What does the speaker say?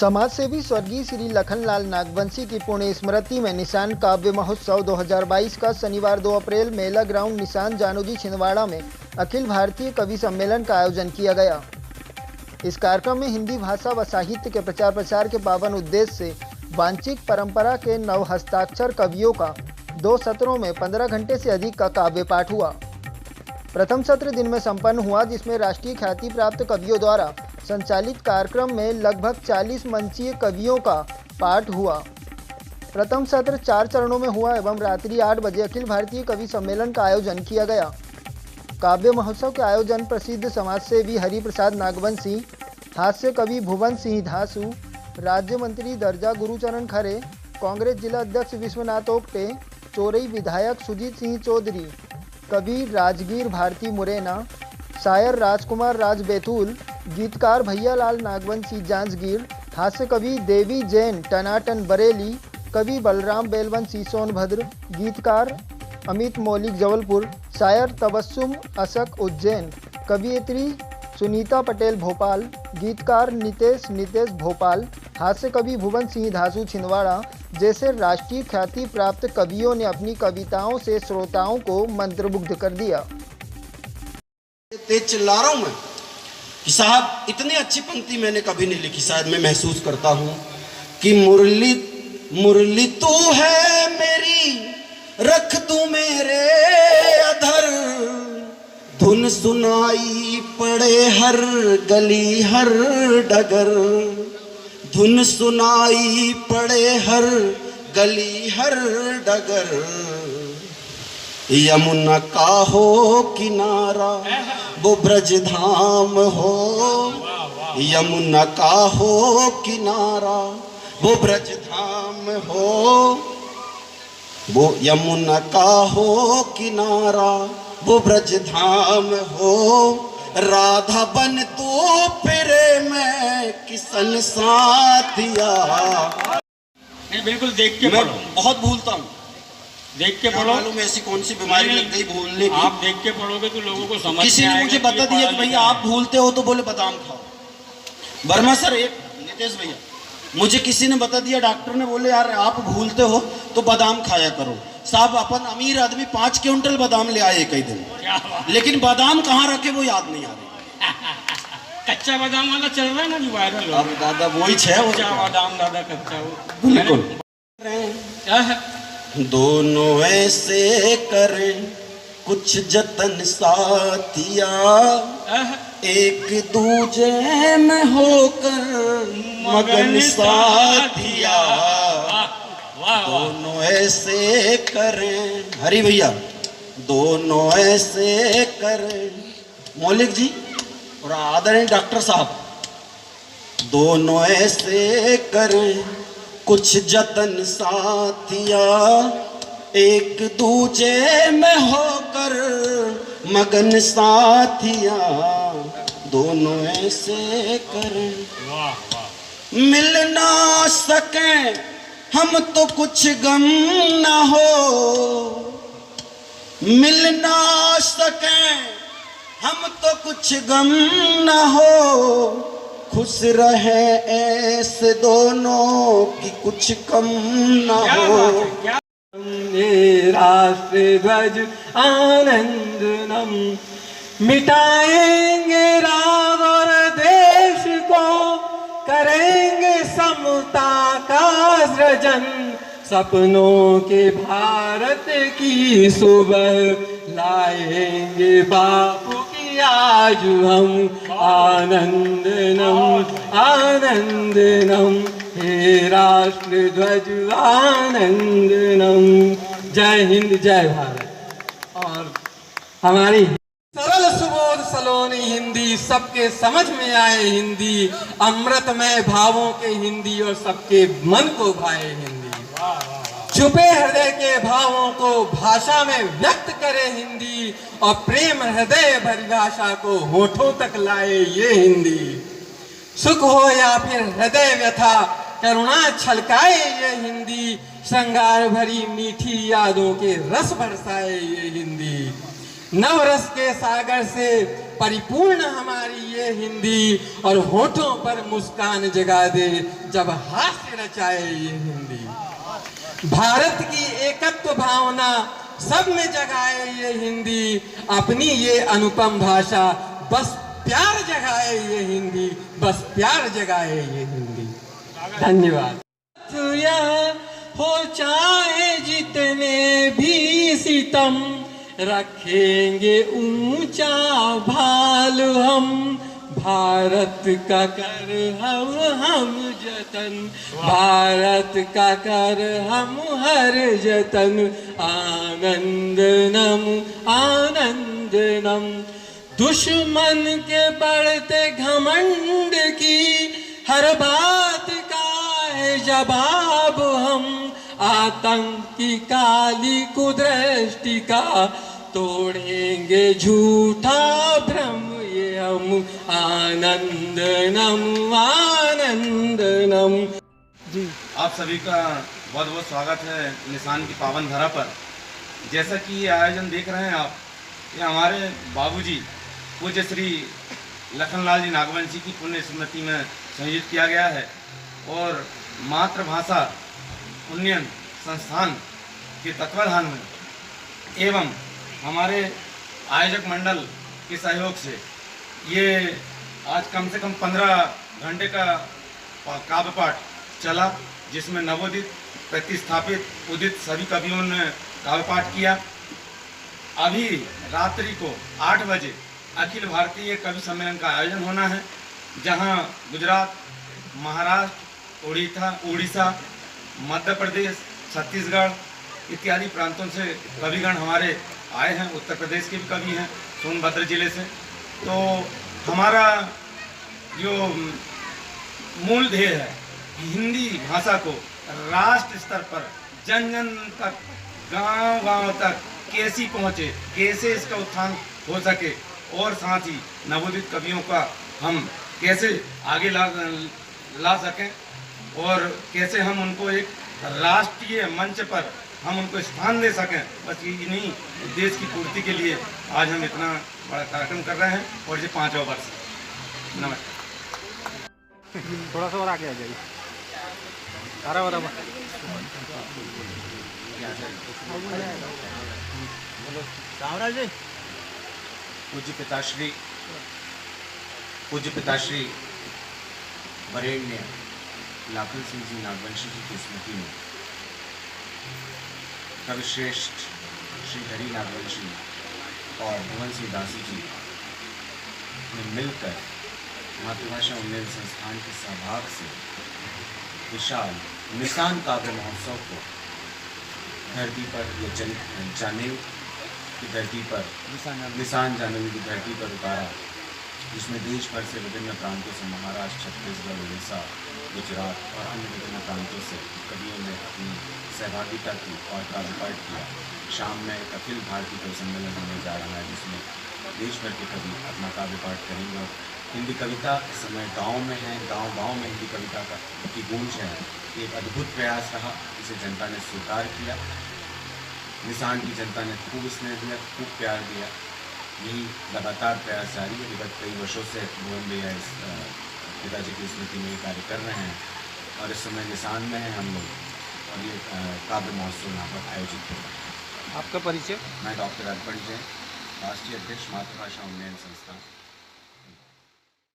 समाजसेवी स्वर्गीय श्री लखनलाल नागवंशी की पुण्य स्मृति में निशान काव्य महोत्सव 2022 का शनिवार 2 अप्रैल मेला ग्राउंड निशान जानोजी छिंदवाड़ा में अखिल भारतीय कवि सम्मेलन का आयोजन किया गया। इस कार्यक्रम में हिंदी भाषा व साहित्य के प्रचार प्रसार के पावन उद्देश्य से वांचिक परंपरा के नव हस्ताक्षर कवियों का 2 सत्रों में 15 घंटे से अधिक का काव्य पाठ हुआ। प्रथम सत्र दिन में संपन्न हुआ, जिसमें राष्ट्रीय ख्याति प्राप्त कवियों द्वारा संचालित कार्यक्रम में लगभग 40 मंचीय कवियों का पाठ हुआ। प्रथम सत्र 4 चरणों में हुआ एवं रात्रि 8 बजे अखिल भारतीय कवि सम्मेलन का आयोजन किया गया। काव्य महोत्सव के आयोजन प्रसिद्ध समाजसेवी हरिप्रसाद नागवंशी, हास्य कवि भुवन सिंह धासु, राज्य मंत्री दर्जा गुरुचरण खरे, कांग्रेस जिला अध्यक्ष विश्वनाथ ओक्टे, चोरई विधायक सुजीत सिंह चौधरी, कवि राजगीर भारती मुरैना, शायर राजकुमार राज बैतूल, गीतकार भैयालाल नागवंशी जांजगीर, हास्य कवि देवी जैन टनाटन बरेली, कवि बलराम बेलवंशी सोनभद्र, गीतकार अमित मौलिक जबलपुर, शायर तबस्सुम असक उज्जैन, कवियत्री सुनीता पटेल भोपाल, गीतकार नितेश भोपाल, हास्य कवि भुवन सिंह धासु छिंदवाड़ा जैसे राष्ट्रीय ख्याति प्राप्त कवियों ने अपनी कविताओं से श्रोताओं को मंत्रमुग्ध कर दिया। तेज चिल्ला रहा हूं मैं कि साहब इतनी अच्छी पंक्ति मैंने कभी नहीं लिखी। शायद मैं महसूस करता हूं कि मुरली मुरली तू है मेरी, रख तू मेरे अधर, धुन सुनाई पड़े हर गली हर डगर, धुन सुनाई पड़े हर गली हर डगर, यमुना का हो किनारा वो ब्रज धाम हो, यमुना का हो किनारा वो ब्रज धाम हो, वो यमुना का हो किनारा वो ब्रज धाम हो, राधा बन तो फिरे मैं किसन साथिया। नहीं, बिल्कुल देख के मैं पढ़ो। बहुत भूलता हूँ, देख के पढ़ो। मालूम ऐसी कौन सी बीमारी लग गई भूलने की। आप देख के पढ़ोगे तो लोगों को समझ किसी ने मुझे बता दिया कि भैया आप भूलते हो तो बोले बादाम खाओ। वर्मा सर, एक नितेश भैया, मुझे किसी ने बता दिया, डॉक्टर ने बोले यार आप भूलते हो तो बादाम खाया करो। साहब अपन अमीर आदमी 5 क्विंटल बादाम ले आए कई दिन, लेकिन बादाम कहाँ रखे वो याद नहीं आ रही। कच्चा बादाम वाला चल रहा है ना जो वायरल। अब दादा वही है, वो कच्चा बादाम दादा कच्चा वो बिल्कुल। क्या है, दोनों ऐसे करें कुछ जतन साथिया, एक दूजे में होकर मगन साथिया, दोनों ऐसे करें। हरी भैया, दोनों ऐसे करें। मौलिक जी और आदरणीय डॉक्टर साहब, दोनों ऐसे करें कुछ जतन साथिया, एक दूजे में होकर मगन साथिया, दोनों ऐसे करें। मिल ना सकें हम तो कुछ गम ना हो, मिल ना सकें हम तो कुछ गम ना हो, खुश रहे ऐसे दोनों की कुछ कम ना हो। राष्ट्र ध्वज आनंदनम, मिटाएंगे राग और देश को, करेंगे समता का सृजन, सपनों के भारत की सुबह लाएंगे बापू की आज हम। आनंदनम आनंदनम, हे राष्ट्र ध्वज आनंदनम। जय हिंद, जय भारत। और हमारी सरल सुबोध सलोनी हिंदी, सबके समझ में आए हिंदी, अमृतमय भावों के हिंदी और सबके मन को भाए हिंदी, छुपे हृदय के भावों को भाषा में व्यक्त करे हिंदी, और प्रेम हृदय भरी भाषा को होठों तक लाए ये हिंदी। सुख हो या फिर हृदय व्यथा, करुणा छलकाए ये हिंदी, श्रृंगार भरी मीठी यादों के रस बरसाए ये हिंदी। नवरस के सागर से परिपूर्ण हमारी ये हिंदी और होठों पर मुस्कान जगा दे जब हास्य रचाए ये हिंदी। भारत की एकत्व भावना सब में जगाए ये हिंदी, अपनी ये अनुपम भाषा बस प्यार जगाए ये हिंदी, बस प्यार जगाए ये हिंदी। धन्यवाद। हो चाहे जितने भी सितम, रखेंगे ऊंचा भाल हम, भारत का कर हम जतन, भारत का कर हम हर जतन, आनंद नम। दुश्मन के बढ़ते घमंड की हर बात का है जवाब हम, आतंकी काली कुदृष्टि का तोड़ेंगे झूठा भ्रम ये हम, आनंद नम। जी आप सभी का बहुत बहुत स्वागत है निशान की पावन धरा पर। जैसा कि ये आयोजन देख रहे हैं आप, ये हमारे बाबूजी पूज्य श्री लखनलाल जी नागवंशी की पुण्य स्मृति में संयोजित किया गया है और मातृभाषा उन्नयन संस्थान के तत्वाधान में एवं हमारे आयोजक मंडल के सहयोग से ये आज कम से कम 15 घंटे का काव्य पाठ चला, जिसमें नवोदित, प्रतिस्थापित, उदित सभी कवियों ने काव्य पाठ किया। अभी रात्रि को 8 बजे अखिल भारतीय कवि सम्मेलन का आयोजन होना है, जहां गुजरात, महाराष्ट्र, उड़ीसा, मध्य प्रदेश, छत्तीसगढ़ इत्यादि प्रांतों से कविगण हमारे आए हैं। उत्तर प्रदेश के भी कवि हैं, सोनभद्र जिले से। तो हमारा जो मूल ध्येय है, हिंदी भाषा को राष्ट्र स्तर पर जन जन तक, गांव गांव तक कैसे पहुँचे, कैसे इसका उत्थान हो सके और साथ ही नवोदित कवियों का हम कैसे आगे ला सकें और कैसे हम उनको एक राष्ट्रीय मंच पर हम उनको स्थान दे सकें। बस इन्हीं उद्देश्य की पूर्ति के लिए आज हम इतना बड़ा कार्यक्रम कर रहे हैं और ये 5वां वर्ष। नमस्कार। थोड़ा सा और आगे आ जाइए। पूज्य पिताश्री वरेण्य लाखन सिंह जी नागवंशी जी की स्मृति में कविश्रेष्ठ श्री हरि नागवंशी और भुवन सिंह दासी जी ने मिलकर मातृभाषा उन्नयन संस्थान के सहभाग से विशाल निशान काव्य महोत्सव को धरती पर जानेऊ की धरती पर, निशान जानेऊ की धरती पर उतारा, जिसमें देश भर से विभिन्न प्रांतों से, महाराष्ट्र, छत्तीसगढ़, उड़ीसा, गुजरात और अन्य विभिन्न प्रांतों से कवियों ने अपनी सहभागिता की और काव्य पाठ किया। शाम में अखिल भारतीय कवि सम्मेलन होने जा रहा है, जिसमें देश भर के कवि अपना काव्य पाठ करेंगे। हिंदी कविता इस समय गाँव में है, गाँव में हिंदी कविता की गूंज है। एक अद्भुत प्रयास रहा, इसे जनता ने स्वीकार किया। निशान की जनता ने खूब स्नेह दिया, खूब प्यार दिया। यही लगातार प्रयास जारी है। विगत कई वर्षों से भुवन भैया इस पिताजी की स्मृति में ये कार्य कर रहे हैं और इस समय निशान में है हम लोग और ये काव्य महोत्सव यहाँ पर आयोजित हो रहा है। आपका परिचय? मैं डॉक्टर अर्पण जैन, राष्ट्रीय अध्यक्ष मातृभाषा उन्नयन संस्थान।